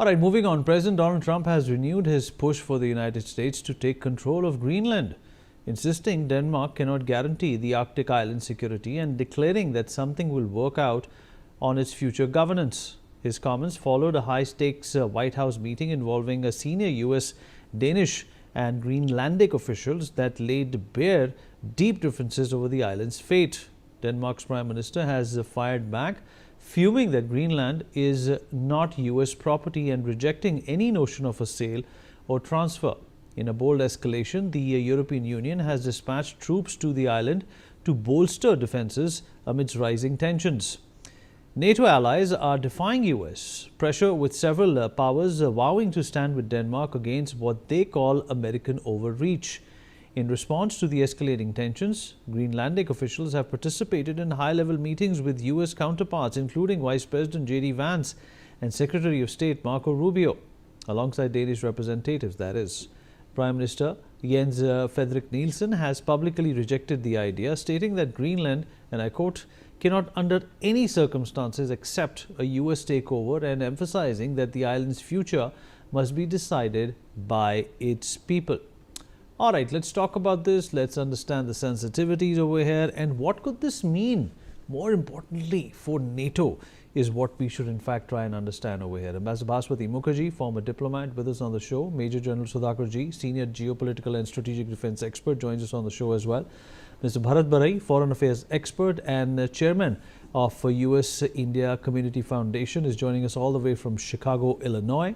All right, moving on. President Donald Trump has renewed his push for the United States to take control of Greenland, insisting Denmark cannot guarantee the Arctic island security and declaring that something will work out on its future governance. His comments followed a high-stakes White House meeting involving a senior U.S., Danish and Greenlandic officials that laid bare deep differences over the island's fate. Denmark's Prime Minister has fired back, fuming that Greenland is not U.S. property and rejecting any notion of a sale or transfer. In a bold escalation, the European Union has dispatched troops to the island to bolster defenses amidst rising tensions. NATO allies are defying U.S. pressure, with several powers vowing to stand with Denmark against what they call American overreach. In response to the escalating tensions, Greenlandic officials have participated in high-level meetings with U.S. counterparts, including Vice President J.D. Vance and Secretary of State Marco Rubio, alongside Danish representatives, that is. Prime Minister Jens Frederik Nielsen has publicly rejected the idea, stating that Greenland, and I quote, cannot under any circumstances accept a U.S. takeover, and emphasizing that the island's future must be decided by its people. All right, let's talk about this. Let's understand the sensitivities over here and what could this mean, more importantly, for NATO is what we should in fact try and understand over here. Ambassador Bhaswati Mukherjee, former diplomat, with us on the show. Major General Sudhakar Ji, senior geopolitical and strategic defense expert, joins us on the show as well. Mr. Bharat Barai, foreign affairs expert and chairman of US-India Community Foundation, is joining us all the way from Chicago, Illinois.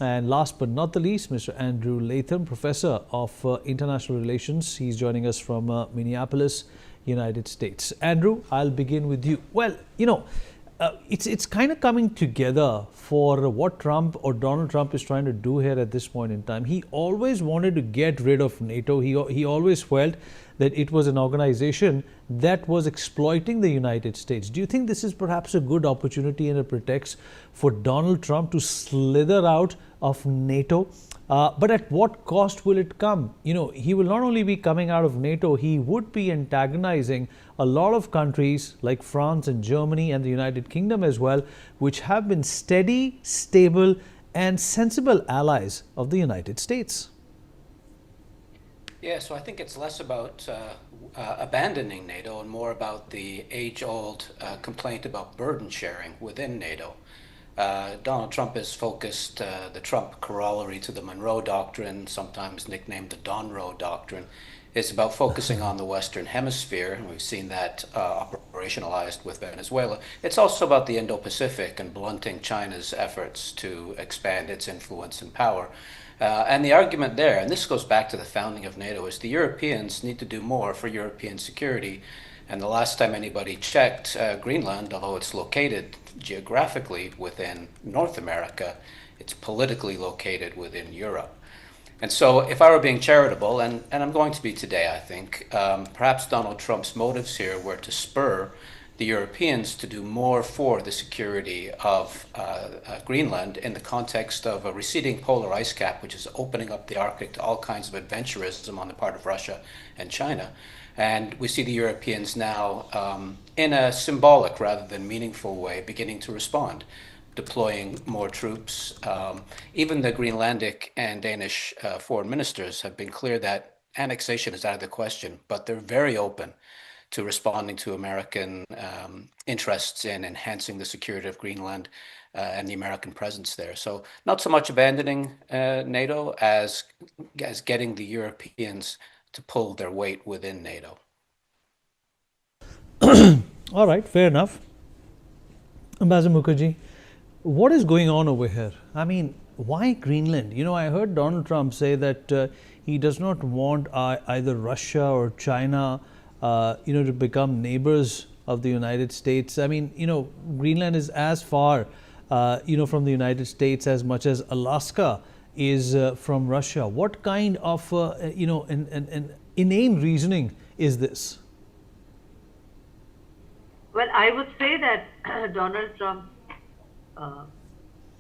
And last but not the least, Mr. Andrew Latham, professor of international relations. He's joining us from Minneapolis, United States. Andrew, I'll begin with you. Well, it's kind of coming together for what Trump or Donald Trump is trying to do here at this point in time. He always wanted to get rid of NATO. He always felt that it was an organization that was exploiting the United States. Do you think this is perhaps a good opportunity and a pretext for Donald Trump to slither out of NATO? But at what cost will it come? He will not only be coming out of NATO, he would be antagonizing a lot of countries like France and Germany and the United Kingdom as well, which have been steady, stable, and sensible allies of the United States. Yeah, so I think it's less about abandoning NATO and more about the age-old complaint about burden sharing within NATO. Donald Trump has focused the Trump corollary to the Monroe Doctrine, sometimes nicknamed the Donroe Doctrine. It's about focusing on the Western Hemisphere, and we've seen that operationalized with Venezuela. It's also about the Indo-Pacific and blunting China's efforts to expand its influence and power. And the argument there, and this goes back to the founding of NATO, is the Europeans need to do more for European security. And the last time anybody checked, Greenland, although it's located geographically within North America, it's politically located within Europe. And so if I were being charitable, and I'm going to be today, I think, perhaps Donald Trump's motives here were to spur the Europeans to do more for the security of Greenland in the context of a receding polar ice cap, which is opening up the Arctic to all kinds of adventurism on the part of Russia and China. And we see the Europeans now, in a symbolic rather than meaningful way, beginning to respond, deploying more troops. Even the Greenlandic and Danish foreign ministers have been clear that annexation is out of the question, but they're very open to responding to American interests in enhancing the security of Greenland and the American presence there. So not so much abandoning NATO as getting the Europeans to pull their weight within NATO. All right, fair enough. Ambassador Mukherjee, what is going on over here? I mean, why Greenland? I heard Donald Trump say that he does not want either Russia or China to become neighbors of the United States. I mean, Greenland is as far, from the United States as much as Alaska is from Russia. What kind of, an inane reasoning is this? Well, I would say that Donald Trump,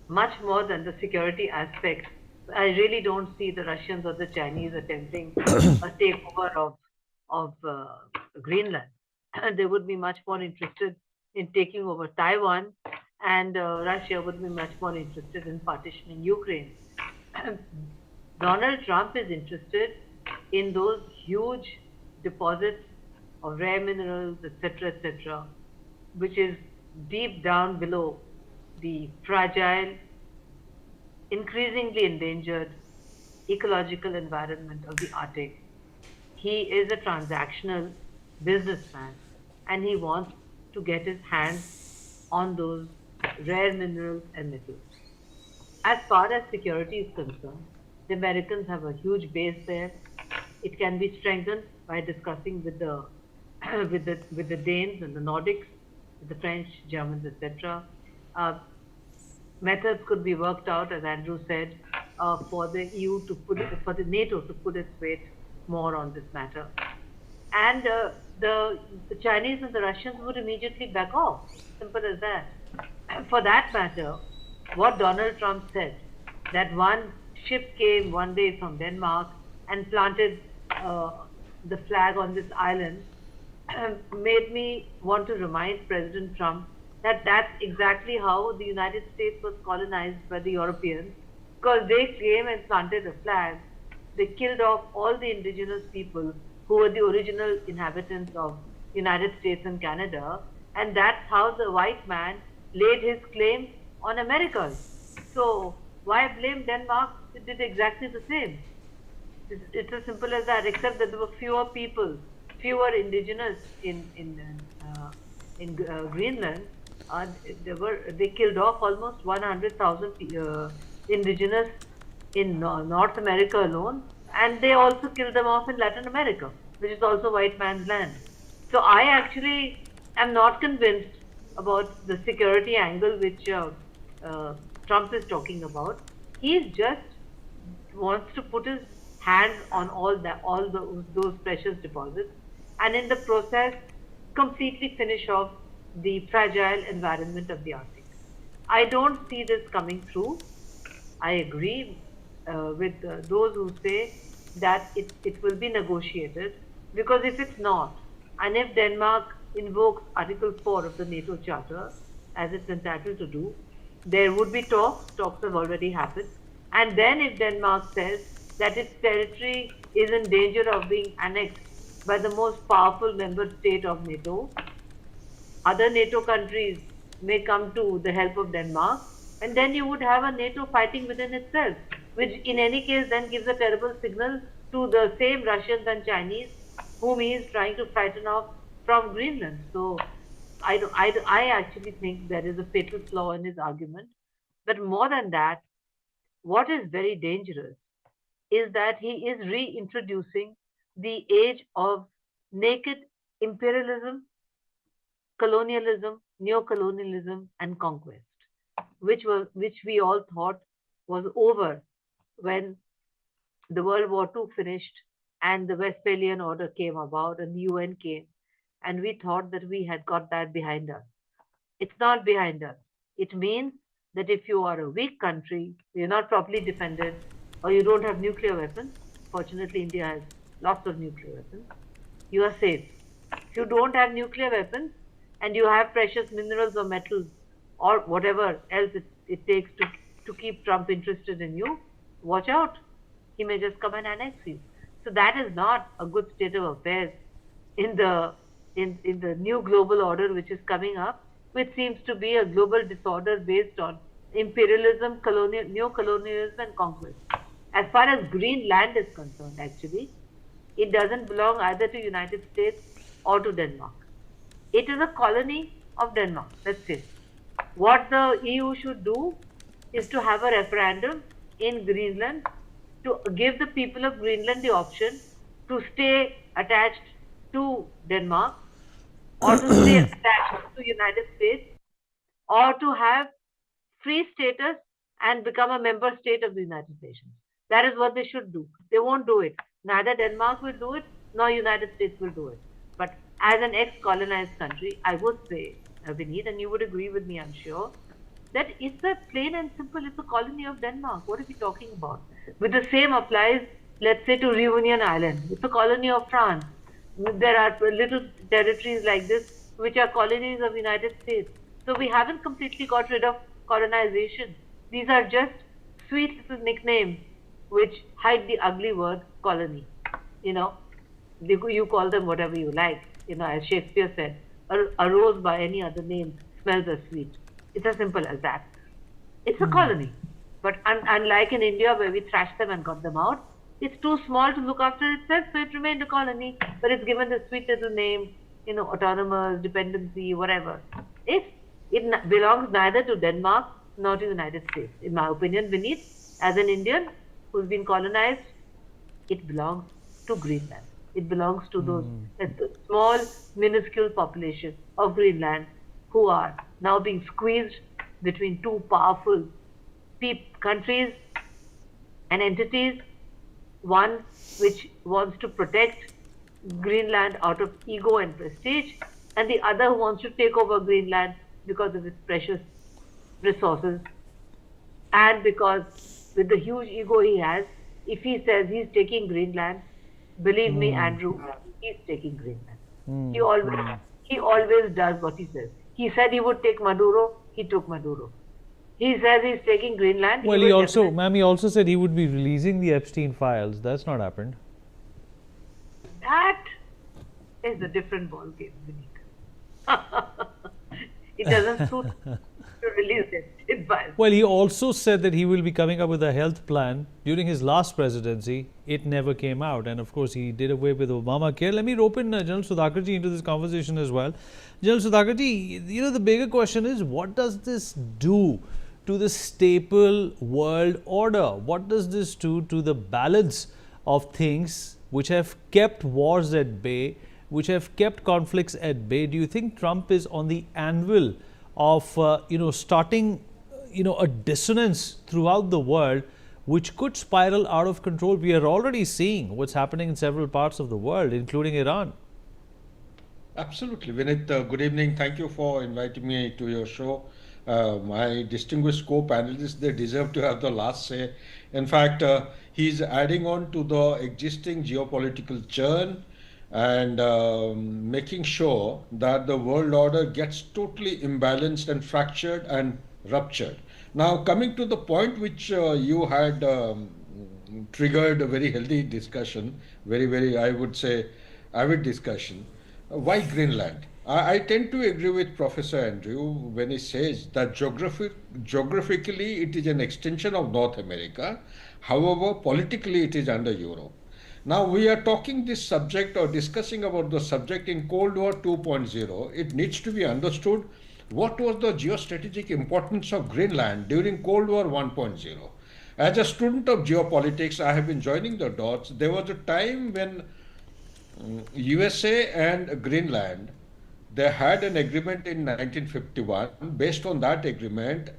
much more than the security aspect, I really don't see the Russians or the Chinese attempting a takeover of Greenland. They would be much more interested in taking over Taiwan and Russia would be much more interested in partitioning Ukraine. Donald Trump is interested in those huge deposits of rare minerals, etc., which is deep down below the fragile, increasingly endangered ecological environment of the Arctic. He is a transactional businessman and he wants to get his hands on those rare minerals and metals. As far as security is concerned, the Americans have a huge base there. It can be strengthened by discussing with the with the Danes and the Nordics, with the French, Germans, etc. Uh, Methods could be worked out, as Andrew said, for the EU to for the NATO to put its weight more on this matter, and the Chinese and the Russians would immediately back off. Simple as that. For that matter, what Donald Trump said, that one ship came one day from Denmark and planted the flag on this island, made me want to remind President Trump that that's exactly how the United States was colonized by the Europeans, because they came and planted a flag. They killed off all the indigenous people who were the original inhabitants of United States and Canada, and that's how the white man laid his claim on America. So why blame Denmark? It did exactly the same. It's as simple as that, except that there were fewer people, fewer indigenous in Greenland. They killed off almost 100,000 indigenous in North America alone, and they also killed them off in Latin America, which is also white man's land. So I actually am not convinced about the security angle which Trump is talking about. He just wants to put his hands on all those precious deposits, and in the process, completely finish off the fragile environment of the Arctic. I don't see this coming through. I agree with those who say that it will be negotiated, because if it's not, and if Denmark invokes Article 4 of the NATO Charter, as it's entitled to do, there would be talks have already happened, and then if Denmark says that its territory is in danger of being annexed by the most powerful member state of NATO, other NATO countries may come to the help of Denmark, and then you would have a NATO fighting within itself, which in any case then gives a terrible signal to the same Russians and Chinese whom he is trying to frighten off from Greenland. So I actually think there is a fatal flaw in his argument. But more than that, what is very dangerous is that he is reintroducing the age of naked imperialism, colonialism, neo-colonialism, and conquest, which we all thought was over when the World War II finished and the Westphalian Order came about and the UN came, and we thought that we had got that behind us. It's not behind us. It means that if you are a weak country, you're not properly defended, or you don't have nuclear weapons. Fortunately, India has lots of nuclear weapons. You are safe. If you don't have nuclear weapons and you have precious minerals or metals or whatever else it takes to keep Trump interested in you, watch out. He may just come and annex you. So that is not a good state of affairs in the new global order which is coming up, which seems to be a global disorder based on imperialism, neo-colonialism, and conquest. As far as Greenland is concerned, actually, it doesn't belong either to United States or to Denmark. It is a colony of Denmark. That's it. What the EU should do is to have a referendum in Greenland to give the people of Greenland the option to stay attached to Denmark, or to stay attached to United States, or to have free status and become a member state of the United Nations. That is what they should do. They won't do it. Neither Denmark will do it, nor United States will do it. But as an ex-colonized country, I would say, Vineet, and you would agree with me, I'm sure, that it's a plain and simple, it's a colony of Denmark. What are we talking about? But the same applies, let's say, to Reunion Island. It's a colony of France. There are little territories like this which are colonies of United States. So we haven't completely got rid of colonization. These are just sweet little nicknames which hide the ugly word colony. You know, you call them whatever you like. You know, as Shakespeare said, a rose by any other name smells as sweet. It's as simple as that. It's a colony. But unlike in India where we thrashed them and got them out, it's too small to look after itself, so it remained a colony. But it's given this sweet little name, you know, autonomous, dependency, whatever. It belongs neither to Denmark nor to the United States. In my opinion, Vineet, as an Indian who's been colonized, it belongs to Greenland. It belongs to those the small, minuscule population of Greenland who are now being squeezed between two powerful countries and entities, one which wants to protect Greenland out of ego and prestige, and the other who wants to take over Greenland because of its precious resources, and because with the huge ego he has, if he says he's taking Greenland, believe me, Andrew, he's taking Greenland. He always does what he says. He said he would take Maduro, he took Maduro. He says he's taking Greenland. Well, he also said he would be releasing the Epstein files. That's not happened. That is a different ball game, Vineet. It doesn't suit to release Epstein files. Well, he also said that he will be coming up with a health plan during his last presidency. It never came out, and of course, he did away with Obamacare. Let me rope in General Sudhakarji into this conversation as well. General Sudhakarji, you know, the bigger question is, what does this do to the staple world order? What does this do to the balance of things which have kept wars at bay, which have kept conflicts at bay? Do you think Trump is on the anvil of starting a dissonance throughout the world, which could spiral out of control? We are already seeing what's happening in several parts of the world, including Iran. Absolutely. Vinit, good evening. Thank you for inviting me to your show. My distinguished co-panelists, they deserve to have the last say. In fact, he's adding on to the existing geopolitical churn and making sure that the world order gets totally imbalanced and fractured and ruptured. Now, coming to the point which you had triggered a very healthy discussion, very, I would say, avid discussion. Why Greenland? I tend to agree with Professor Andrew when he says that geographically it is an extension of North America. However, politically it is under Europe. Now we are talking this subject or discussing about the subject in Cold War 2.0. It needs to be understood what was the geostrategic importance of Greenland during Cold War 1.0. As a student of geopolitics, I have been joining the dots. There was a time when USA and Greenland, they had an agreement in 1951. Based on that agreement,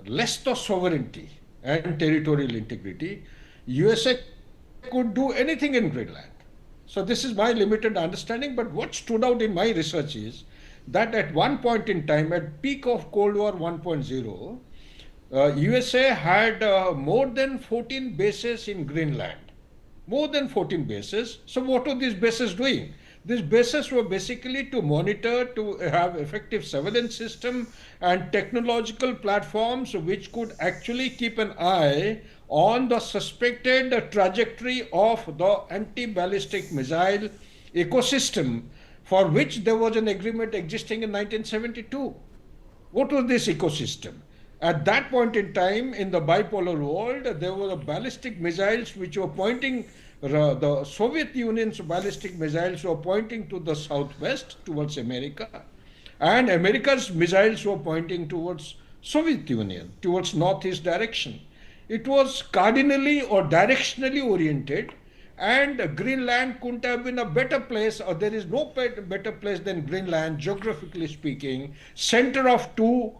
less the sovereignty and territorial integrity, USA could do anything in Greenland. So this is my limited understanding, but what stood out in my research is that at one point in time, at peak of Cold War 1.0, USA had more than 14 bases in Greenland. More than 14 bases. So what were these bases doing? These bases were basically to monitor, to have effective surveillance system and technological platforms which could actually keep an eye on the suspected trajectory of the anti-ballistic missile ecosystem, for which there was an agreement existing in 1972. What was this ecosystem? At that point in time, in the bipolar world, there were ballistic missiles which were pointing, the Soviet Union's ballistic missiles were pointing to the southwest, towards America, and America's missiles were pointing towards Soviet Union, towards northeast direction. It was cardinally or directionally oriented, and Greenland couldn't have been a better place, or there is no better place than Greenland, geographically speaking, center of two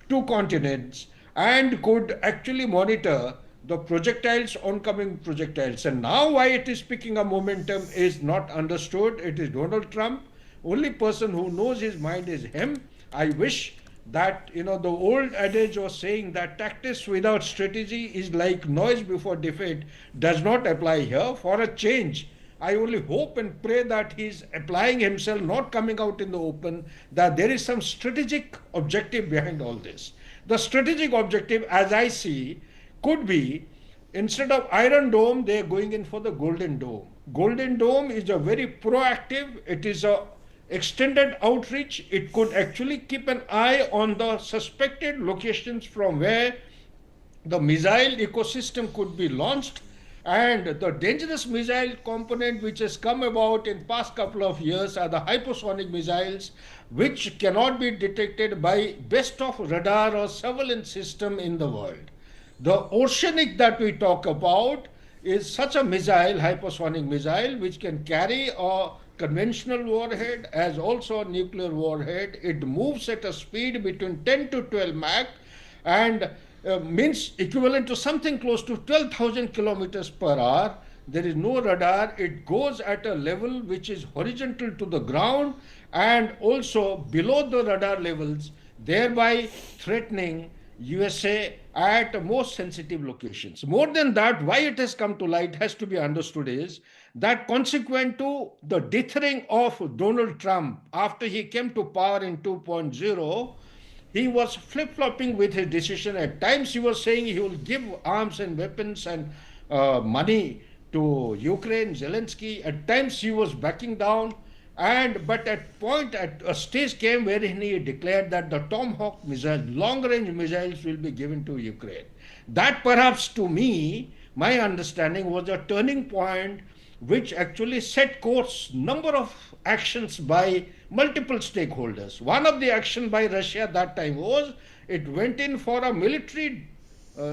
continents, and could actually monitor the projectiles, oncoming projectiles. And now why it is picking up momentum is not understood. It is Donald Trump. Only person who knows his mind is him. I wish that, the old adage was saying that tactics without strategy is like noise before defeat does not apply here. For a change, I only hope and pray that he's applying himself, not coming out in the open, that there is some strategic objective behind all this. The strategic objective, as I see, could be instead of Iron Dome, they're going in for the Golden Dome. Golden Dome is a very proactive, it is a extended outreach. It could actually keep an eye on the suspected locations from where the missile ecosystem could be launched, and the dangerous missile component which has come about in past couple of years are the hypersonic missiles, which cannot be detected by best of radar or surveillance system in the world. The oceanic that we talk about is such a missile, hypersonic missile, which can carry a conventional warhead as also a nuclear warhead. It moves at a speed between 10 to 12 Mach and means equivalent to something close to 12,000 kilometers per hour. There is no radar. It goes at a level which is horizontal to the ground and also below the radar levels, thereby threatening USA at most sensitive locations. More than that, why it has come to light has to be understood is that consequent to the dithering of Donald Trump after he came to power in 2.0, he was flip-flopping with his decision. At times he was saying he will give arms and weapons and money to Ukraine, Zelensky. At times he was backing down. But at a stage came wherein he declared that the Tomahawk missiles, long-range missiles, will be given to Ukraine. That perhaps to me, my understanding was a turning point which actually set course number of actions by multiple stakeholders. One of the action by Russia at that time was it went in for a military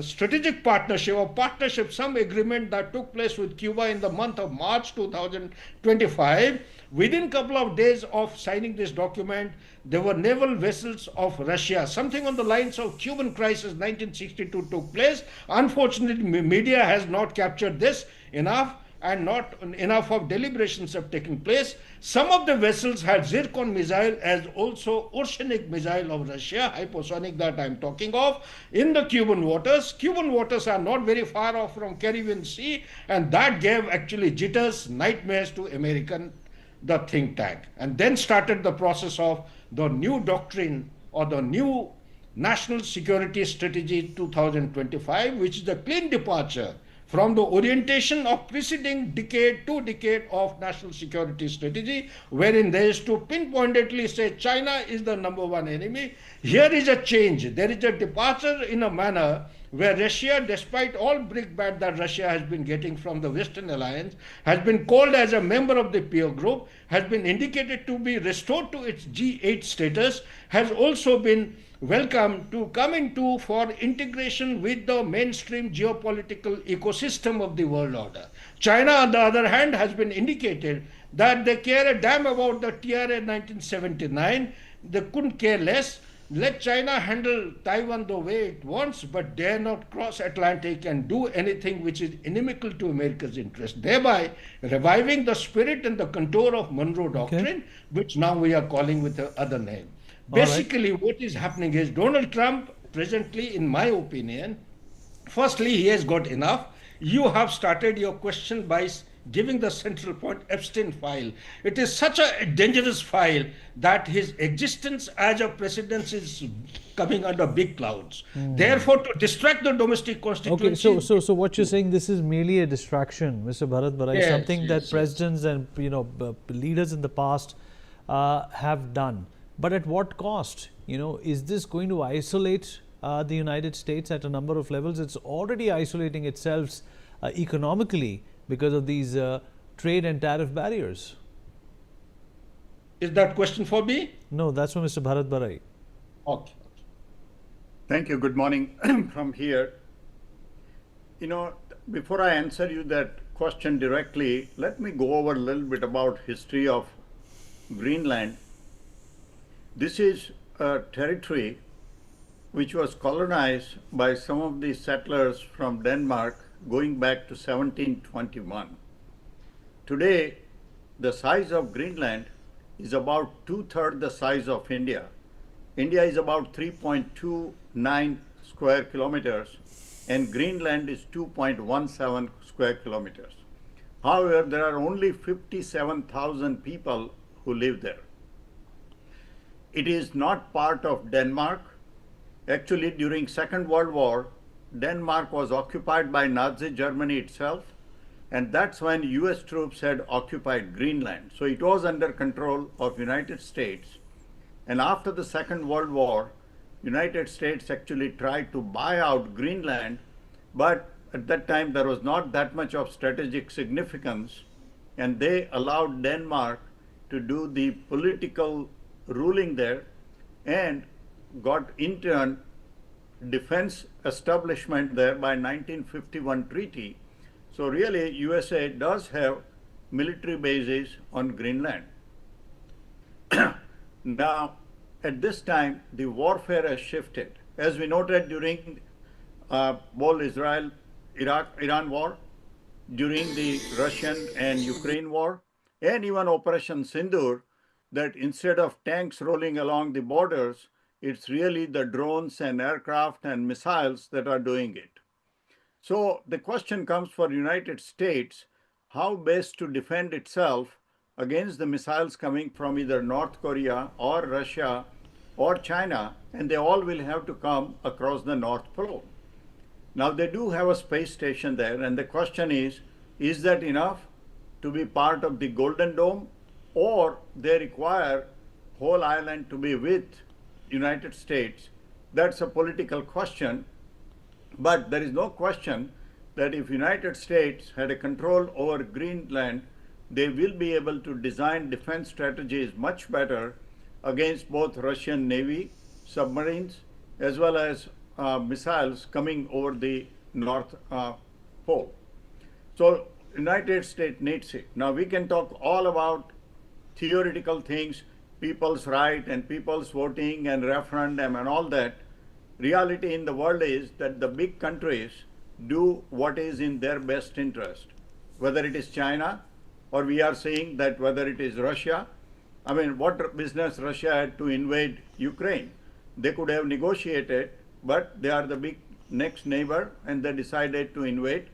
strategic partnership or partnership, some agreement that took place with Cuba in the month of March 2025. Within a couple of days of signing this document, there were naval vessels of Russia, something on the lines of Cuban crisis 1962 took place. Unfortunately, media has not captured this enough, and not enough of deliberations have taken place. Some of the vessels had Zircon missile as also oceanic missile of Russia, hypersonic that I'm talking of, in the Cuban waters. Cuban waters are not very far off from Caribbean Sea, and that gave actually jitters, nightmares to the think tank. And then started the process of the new doctrine or the new National Security Strategy 2025, which is the clean departure from the orientation of preceding two decade of national security strategy, wherein there is to pinpointedly say China is the number one enemy. Here is a change. There is a departure in a manner where Russia, despite all brickbat that Russia has been getting from the Western Alliance, has been called as a member of the peer group, has been indicated to be restored to its G8 status, has also been welcome to come into for integration with the mainstream geopolitical ecosystem of the world order. China, on the other hand, has been indicated that they care a damn about the TRA 1979. They couldn't care less. Let China handle Taiwan the way it wants, but dare not cross Atlantic and do anything which is inimical to America's interest, thereby reviving the spirit and the contour of Monroe Doctrine, which now we are calling with another name. Basically, what is happening is Donald Trump presently, in my opinion, firstly, he has got enough. You have started your question by giving the central point, Epstein file. It is such a dangerous file that his existence as a president is coming under big clouds. Therefore, to distract the domestic constituency. Okay, so what you're saying, this is merely a distraction, Mr. Bharat Barai, Yes, something that yes. presidents and leaders in the past have done. But at what cost? Is this going to isolate the United States at a number of levels? It's already isolating itself economically because of these trade and tariff barriers. Is that question for me? No, that's for Mr. Bharat Barai. Okay. Thank you. Good morning from here. Before I answer you that question directly, let me go over a little bit about history of Greenland. This is a territory which was colonized by some of the settlers from Denmark going back to 1721. Today, the size of Greenland is about 2/3 the size of India. India is about 3.29 square kilometers and Greenland is 2.17 square kilometers. However, there are only 57,000 people who live there. It is not part of Denmark. Actually, during Second World War, Denmark was occupied by Nazi Germany itself, and that's when US troops had occupied Greenland. So it was under control of United States. And after the Second World War, United States actually tried to buy out Greenland, but at that time there was not that much of strategic significance, and they allowed Denmark to do the political ruling there and got in turn defense establishment there by 1951 treaty. So really USA does have military bases on Greenland. Now at this time the warfare has shifted, as we noted during both Iran war, during the Russian and Ukraine war, and even Operation Sindoor, that instead of tanks rolling along the borders, it's really the drones and aircraft and missiles that are doing it. So the question comes for United States, how best to defend itself against the missiles coming from either North Korea or Russia or China, and they all will have to come across the North Pole. Now they do have a space station there, and the question is that enough to be part of the Golden Dome, or they require whole island to be with United States? That's a political question, but there is no question that if United States had a control over Greenland, they will be able to design defense strategies much better against both Russian Navy, submarines, as well as missiles coming over the North Pole. So United States needs it. Now we can talk all about theoretical things, people's right and people's voting and referendum and all that. Reality in the world is that the big countries do what is in their best interest, whether it is China or we are seeing that whether it is Russia. I mean, what business Russia had to invade Ukraine? They could have negotiated, but they are the big next neighbor and they decided to invade.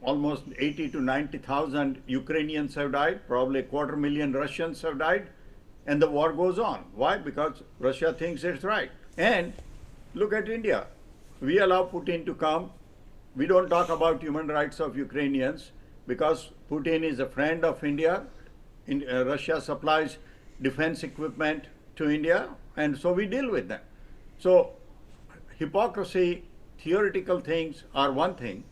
Almost 80 to 90,000 Ukrainians have died, probably 250,000 Russians have died, and the war goes on. Why? Because Russia thinks it's right. And look at India. We allow Putin to come. We don't talk about human rights of Ukrainians because Putin is a friend of India. Russia supplies defense equipment to India, and so we deal with them. So hypocrisy, theoretical things are one thing.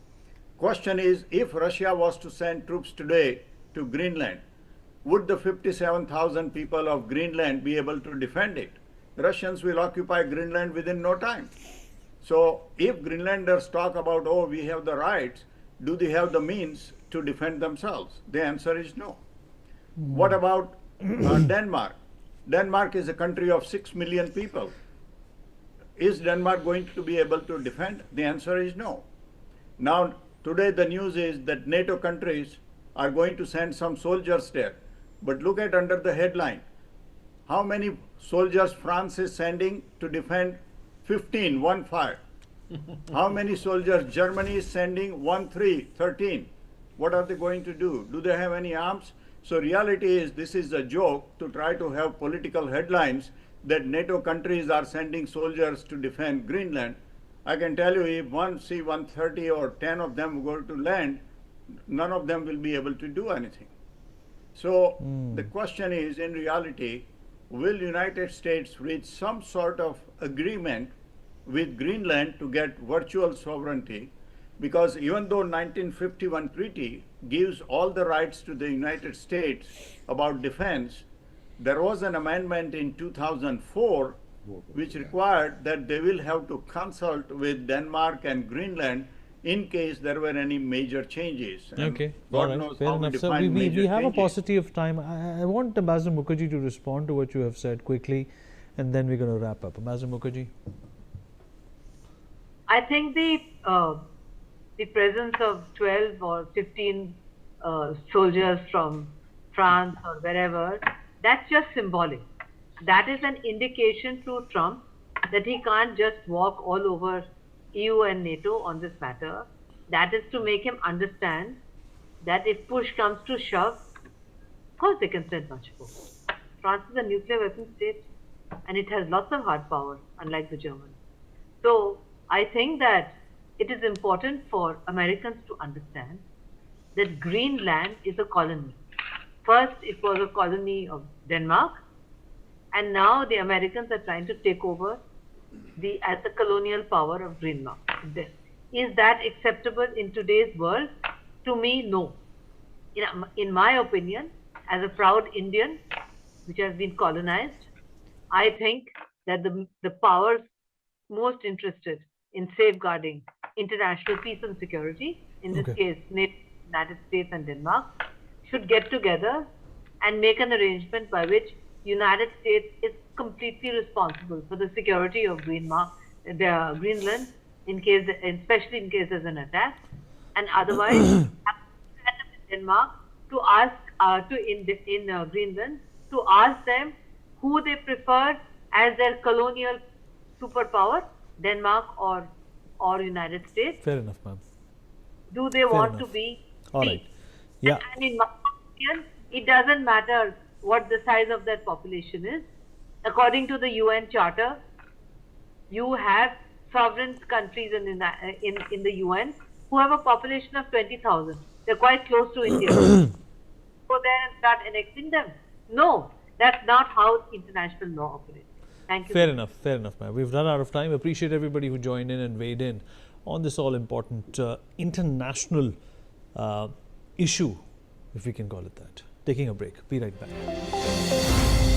Question is, if Russia was to send troops today to Greenland, would the 57,000 people of Greenland be able to defend it? The Russians will occupy Greenland within no time. So if Greenlanders talk about, oh, we have the rights, do they have the means to defend themselves? The answer is no. What about Denmark? Denmark is a country of 6 million people. Is Denmark going to be able to defend? The answer is no. Now, today the news is that NATO countries are going to send some soldiers there. But look at under the headline, how many soldiers France is sending to defend 15, 1-5. How many soldiers Germany is sending? 1-3, 13. What are they going to do? Do they have any arms? So reality is this is a joke to try to have political headlines that NATO countries are sending soldiers to defend Greenland. I can tell you if one C-130 or 10 of them go to land, none of them will be able to do anything. So the question is, in reality, will United States reach some sort of agreement with Greenland to get virtual sovereignty? Because even though 1951 treaty gives all the rights to the United States about defense, there was an amendment in 2004 which required that they will have to consult with Denmark and Greenland in case there were any major changes. And Okay, God all right, knows fair how we enough. So define major we have a changes. paucity of time. I want Ambassador Mukherjee to respond to what you have said quickly, and then we're going to wrap up. Ambassador Mukherjee. I think the presence of 12 or 15 soldiers from France or wherever, that's just symbolic. That is an indication to Trump that he can't just walk all over EU and NATO on this matter. That is to make him understand that if push comes to shove, of course they can send much force. France is a nuclear weapon state and it has lots of hard power, unlike the Germans. So I think that it is important for Americans to understand that Greenland is a colony. First, it was a colony of Denmark, and now the Americans are trying to take over as the colonial power of Greenland. Is that acceptable in today's world? To me, no. In my opinion, as a proud Indian, which has been colonized, I think that the powers most interested in safeguarding international peace and security, in this case, United States and Denmark, should get together and make an arrangement by which United States is completely responsible for the security of Greenland, especially in case there's an attack, and otherwise Denmark to ask in Greenland to ask them who they prefer as their colonial superpower, Denmark or United States. Fair enough, ma'am. Do they want to be? All right. Yeah. And in my opinion, it doesn't matter what the size of that population is. According to the UN Charter, you have sovereign countries in the UN who have a population of 20,000. They're quite close to India. Go there and start annexing them? No, that's not how international law operates. Thank you. Fair enough, ma'am. We've run out of time. Appreciate everybody who joined in and weighed in on this all important international issue, if we can call it that. Taking a break. Be right back.